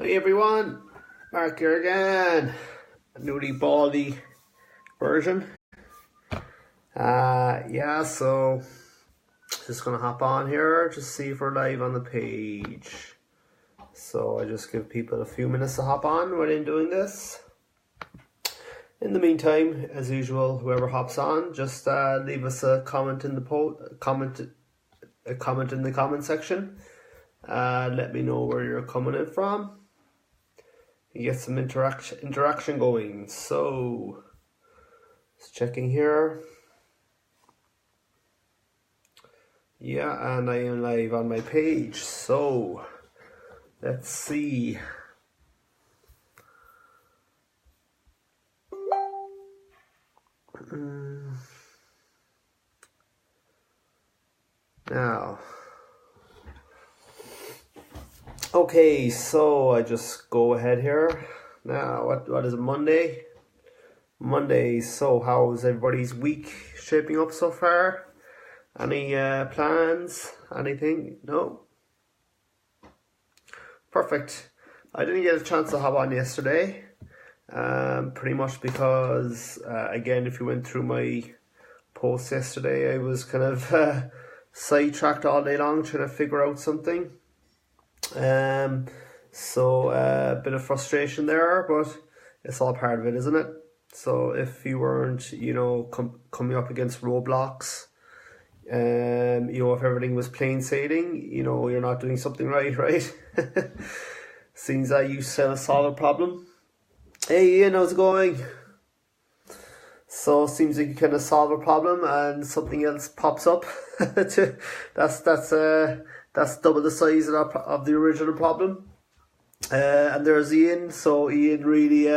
Hi everyone, Mark here again. A newly baldy version. So just gonna hop on here, just see if we're live on the page. So I just give people a few minutes to hop on while I'm doing this. In the meantime, as usual, whoever hops on, just leave us a comment in the comment in the comment section. Let me know where you're coming in from. You get some interaction going. So, just checking here. Yeah, and I am live on my page. So, let's see. Now, okay, so I just go ahead here. Now, what is it, Monday? Monday, so how's everybody's week shaping up so far? Any plans? Anything? No? Perfect. I didn't get a chance to hop on yesterday. Pretty much because, again, if you went through my post yesterday, I was kind of sidetracked all day long trying to figure out something. So a bit of frustration there, but it's all part of it, isn't it? So if you weren't, coming up against roadblocks, if everything was plain sailing, you're not doing something right? Seems that you still solve a problem. Hey Ian, how's it going? So seems like you kind of solve a problem and something else pops up. That's double the size of the original problem. And there's Ian. So Ian really,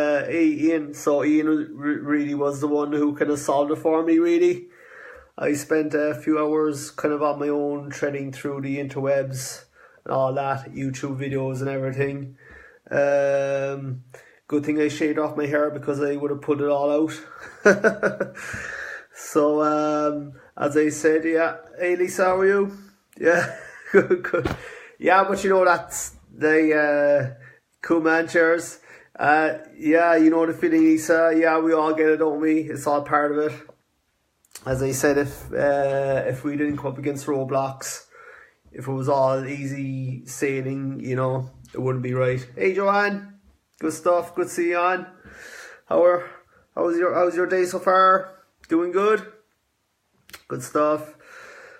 really was the one who kind of solved it for me. Really, I spent a few hours kind of on my own, treading through the interwebs and all that, YouTube videos and everything. Good thing I shaved off my hair because I would have put it all out. So, as I said, yeah. Hey Lisa, how are you? Yeah, good. Yeah, but that's the cool man chairs. Yeah, you know the feeling, Lisa. Yeah, we all get it, don't we? It's all part of it. As I said, if we didn't come up against roadblocks, if it was all easy sailing, it wouldn't be right. Hey Joanne. Good stuff. Good to see you on. How's your day so far? Doing good. Good stuff.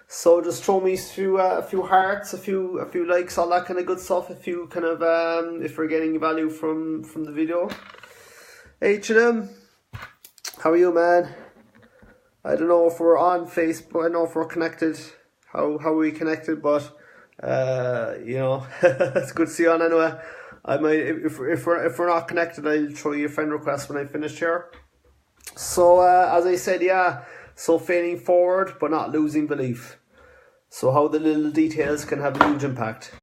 So just throw me a few hearts, a few likes, all that kind of good stuff. If you kind of if we're getting value from the video. H&M, how are you, man? I don't know if we're on Facebook. I don't know if we're connected. How are we connected? But it's good to see you on anyway. I might, if we're not connected, I'll throw you a friend request when I finish here. So as I said, so failing forward but not losing belief. So how the little details can have a huge impact.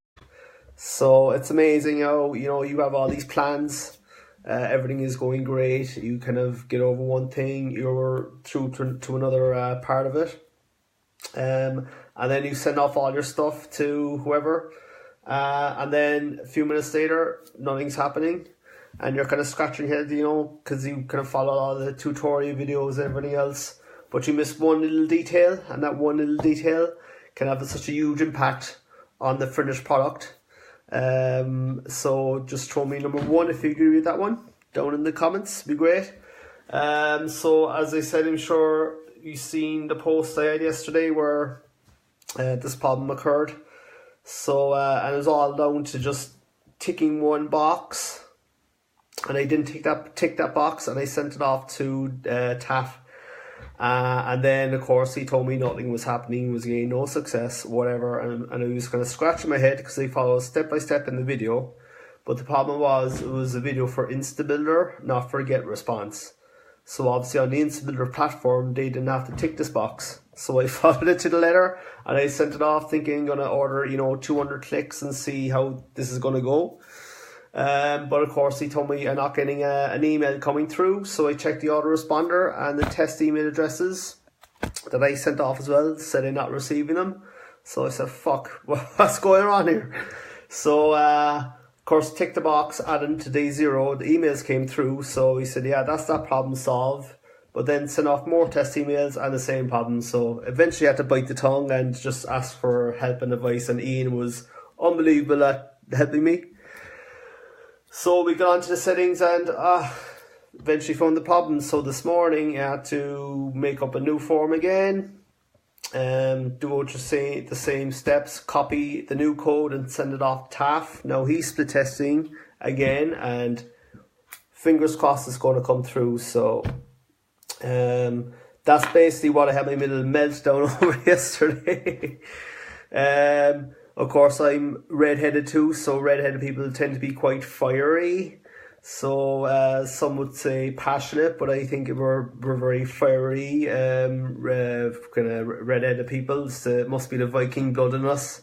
So it's amazing how you have all these plans, everything is going great. You kind of get over one thing, you're through to another part of it, and then you send off all your stuff to whoever. And then a few minutes later, nothing's happening, and you're kind of scratching your head, because you kind of follow all the tutorial videos and everything else, but you miss one little detail, and that one little detail can have such a huge impact on the finished product. So just throw me number one if you agree with that one down in the comments. Be great. So as I said, I'm sure you've seen the post I had yesterday where this problem occurred. So, and it was all down to just ticking one box, and I didn't tick that box, and I sent it off to TAF, and then of course he told me nothing was happening, was getting no success, whatever, and I was kind of scratching my head because I followed step by step in the video, but the problem was it was a video for Instabuilder, not for Get Response. So obviously on the Instabuilder platform, they didn't have to tick this box. So I followed it to the letter and I sent it off thinking I'm going to order, 200 clicks and see how this is going to go. But of course he told me I'm not getting an email coming through. So I checked the autoresponder and the test email addresses that I sent off as well said I'm not receiving them. So I said, fuck, what's going on here? So Of course, tick the box, add into day 0. The emails came through, so he said, yeah, that's that problem solved. But then sent off more test emails and the same problem. So eventually I had to bite the tongue and just ask for help and advice. And Ian was unbelievable at helping me. So we got onto the settings and eventually found the problem. So this morning I had to make up a new form again. Do just the same steps, copy the new code and send it off to Taff. Now he's split testing again and fingers crossed it's going to come through. So that's basically what I had my little meltdown over yesterday. Of course I'm redheaded too, so redheaded people tend to be quite fiery. So some would say passionate, but I think we're very fiery, kind of redheaded people. So it must be the Viking blood in us.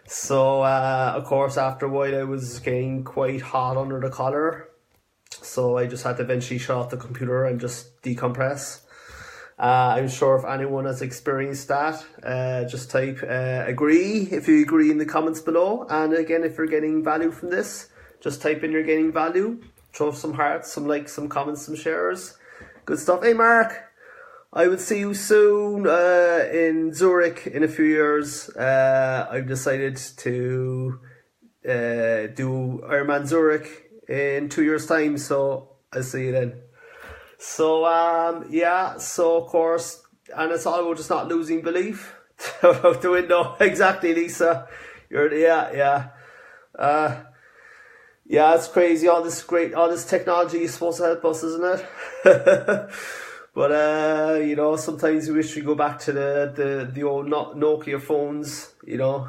So of course after a while I was getting quite hot under the collar. So I just had to eventually shut off the computer and just decompress. I'm sure if anyone has experienced that, just type agree if you agree in the comments below. And again, if you're getting value from this, just type in you're getting value. Throw some hearts, some likes, some comments, some shares. Good stuff. Hey Mark, I will see you soon in Zurich in a few years. I've decided to do Ironman Zurich in 2 years time, so I'll see you then. So yeah, so of course, and it's all about just not losing belief out the window. Exactly, Lisa. Yeah, it's crazy. All this technology is supposed to help us, isn't it? But you know, sometimes we wish we go back to the old Nokia phones, you know.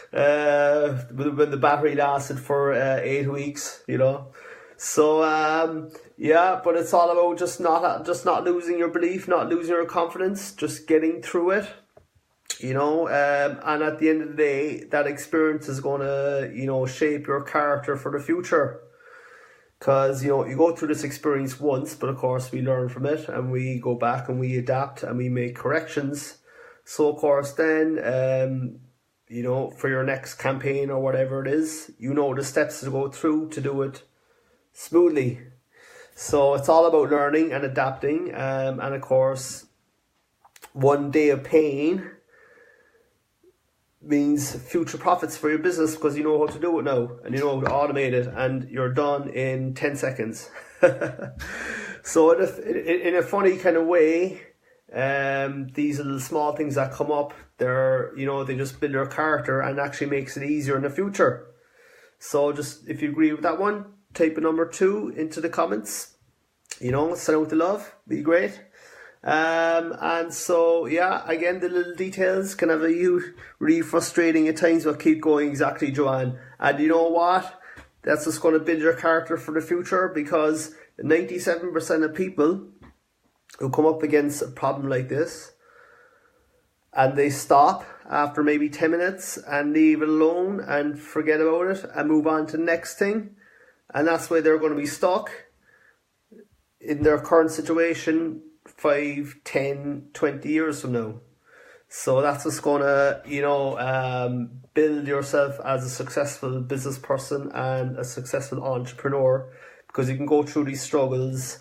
When the battery lasted for 8 weeks, you know. So yeah, but it's all about just not losing your belief, not losing your confidence, just getting through it, you know. And at the end of the day, that experience is going to, you know, shape your character for the future. Because, you know, you go through this experience once, but of course we learn from it and we go back and we adapt and we make corrections. So of course then, you know, for your next campaign or whatever it is, you know the steps to go through to do it smoothly. So it's all about learning and adapting, and of course one day of pain means future profits for your business because you know how to do it now and you know how to automate it and you're done in 10 seconds. So in a funny kind of way, these little small things that come up, they're, you know, they just build your character and actually makes it easier in the future. So just, if you agree with that one, type a number 2 into the comments, you know, send out the love, be great. And so yeah, again, the little details can have you really frustrating at times, but keep going. Exactly, Joanne. And you know what, that's just going to build your character for the future, because 97% of people who come up against a problem like this and they stop after maybe 10 minutes and leave it alone and forget about it and move on to the next thing, and that's why they're going to be stuck in their current situation 5, 10, 20 years from now. So that's what's going to, you know, build yourself as a successful business person and a successful entrepreneur, because you can go through these struggles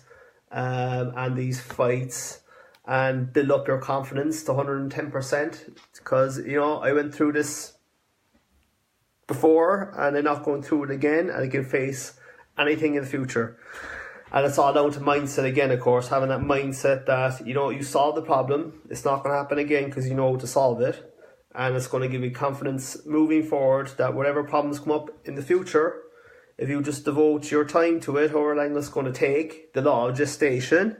and these fights and build up your confidence to 110%. Because, you know, I went through this before and I'm not going through it again, and I can face anything in the future. And it's all down to mindset again, of course, having that mindset that, you know, you solve the problem, it's not going to happen again because you know how to solve it, and it's going to give you confidence moving forward that whatever problems come up in the future, if you just devote your time to it, however long it's going to take, the law of gestation,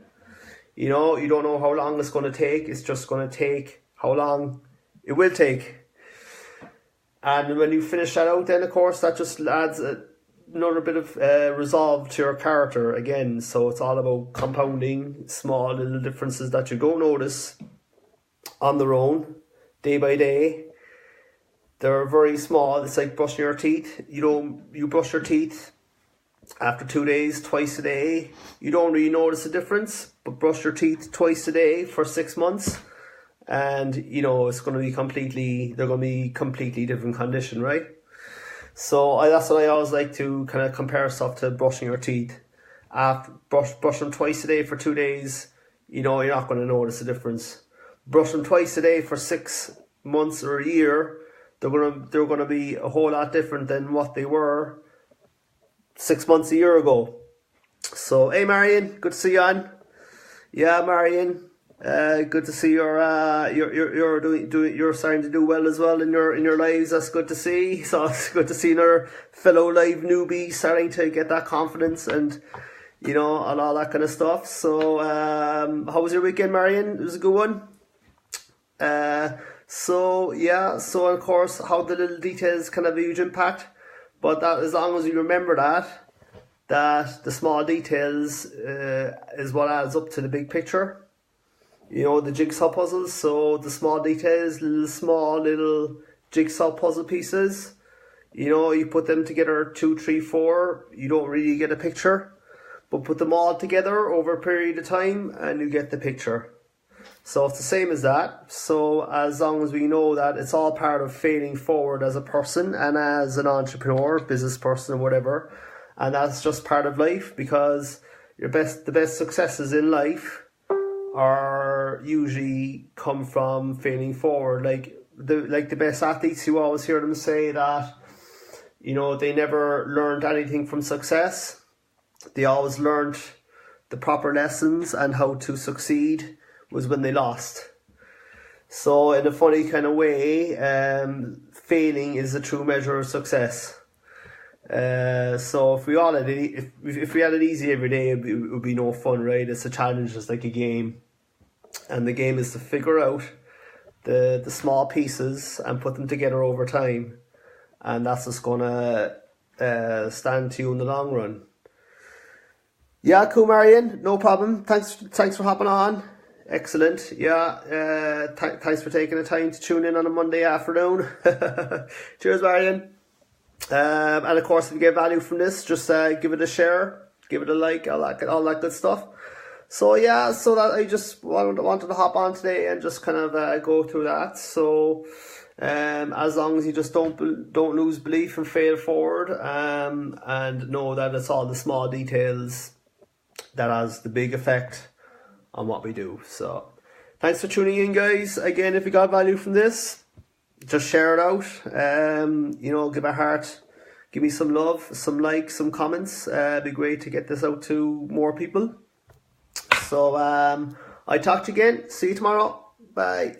you know, you don't know how long it's going to take, it's just going to take how long it will take. And when you finish that out, then of course that just adds another bit of resolve to your character again. So it's all about compounding small little differences that you don't notice on their own, day by day. They're very small. It's like brushing your teeth. You brush your teeth after 2 days, twice a day. You don't really notice a difference, but brush your teeth twice a day for 6 months, and you know it's going to be completely different condition, right? So that's what I always like to kind of compare stuff to brushing your teeth. After brush them twice a day for 2 days, you're not going to notice the difference. Brush them twice a day for 6 months or a year, they're gonna be a whole lot different than what they were 6 months a year ago. So hey Marion, good to see you on. Yeah, Marion, good to see you're doing you're starting to do well as well in your lives. That's good to see. So it's good to see another fellow live newbie starting to get that confidence and and all that kind of stuff. So how was your weekend, Marion? It was a good one. So of course how the little details can have a huge impact, but that as long as you remember that the small details is what adds up to the big picture. The jigsaw puzzles. So the small details, little jigsaw puzzle pieces. You put them together 2, 3, 4. You don't really get a picture, but put them all together over a period of time, and you get the picture. So it's the same as that. So as long as we know that it's all part of failing forward as a person and as an entrepreneur, business person, or whatever, and that's just part of life, because the best successes in life are usually come from failing forward. Like the best athletes, you always hear them say that they never learned anything from success. They always learned the proper lessons, and how to succeed was when they lost. So in a funny kind of way, failing is a true measure of success. So if we had it easy every day, it would be no fun, right? It's a challenge, it's like a game, and the game is to figure out the small pieces and put them together over time, and that's just gonna stand to you in the long run. Yeah, cool, Marion, no problem. Thanks for hopping on. Excellent. Yeah, thanks for taking the time to tune in on a Monday afternoon. Cheers, Marion. And of course, if you get value from this, just give it a share, give it a like, all that good stuff. So yeah, so that I just wanted to hop on today and just kind of go through that. So as long as you just don't lose belief and fail forward, and know that it's all the small details that has the big effect on what we do. So thanks for tuning in, guys. Again, if you got value from this, just share it out. Give a heart, give me some love, some likes, some comments. It'd be great to get this out to more people. So I talk to you again. See you tomorrow. Bye.